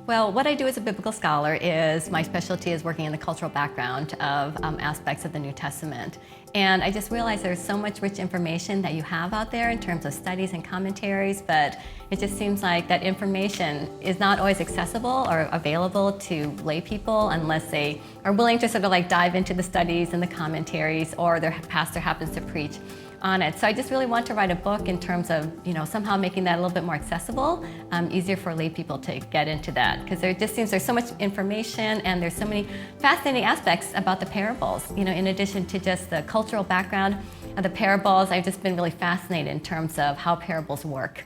Well, what I do as a biblical scholar is my specialty is working in the cultural background of aspects of the New Testament. And I just realized there's so much rich information that you have out there in terms of studies and commentaries, but it just seems like that information is not always accessible or available to lay people unless they are willing to sort of like dive into the studies and the commentaries, or their pastor happens to preach on it. So I just really want to write a book in terms of, somehow making that a little bit more accessible, easier for lay people to get into that. Because there just seems there's so much information and there's so many fascinating aspects about the parables. In addition to just the cultural background of the parables, I've just been really fascinated in terms of how parables work.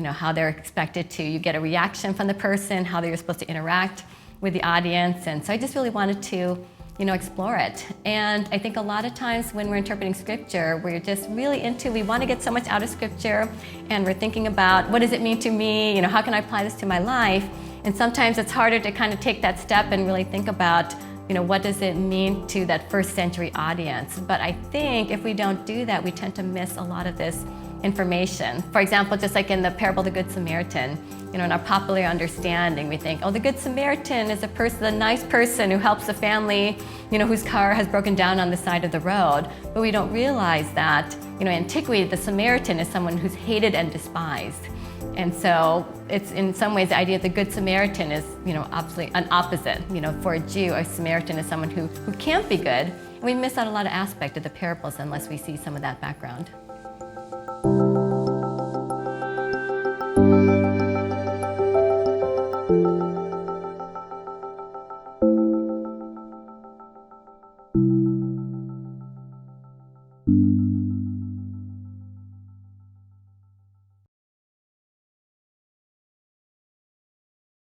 How they're expected to, you get a reaction from the person, how they're supposed to interact with the audience. And so I just really wanted to explore it. And I think a lot of times when we're interpreting scripture, we're just really we want to get so much out of scripture, and we're thinking about, what does it mean to me? How can I apply this to my life? And sometimes it's harder to kind of take that step and really think about, what does it mean to that first century audience? But I think if we don't do that, we tend to miss a lot of this information. For example, just like in the parable of the Good Samaritan, in our popular understanding, we think, the Good Samaritan is a nice person who helps a family, whose car has broken down on the side of the road. But we don't realize that, in antiquity, the Samaritan is someone who's hated and despised. And so it's in some ways the idea of the Good Samaritan is, obviously an opposite. For a Jew, a Samaritan is someone who can't be good. And we miss out a lot of aspect of the parables unless we see some of that background.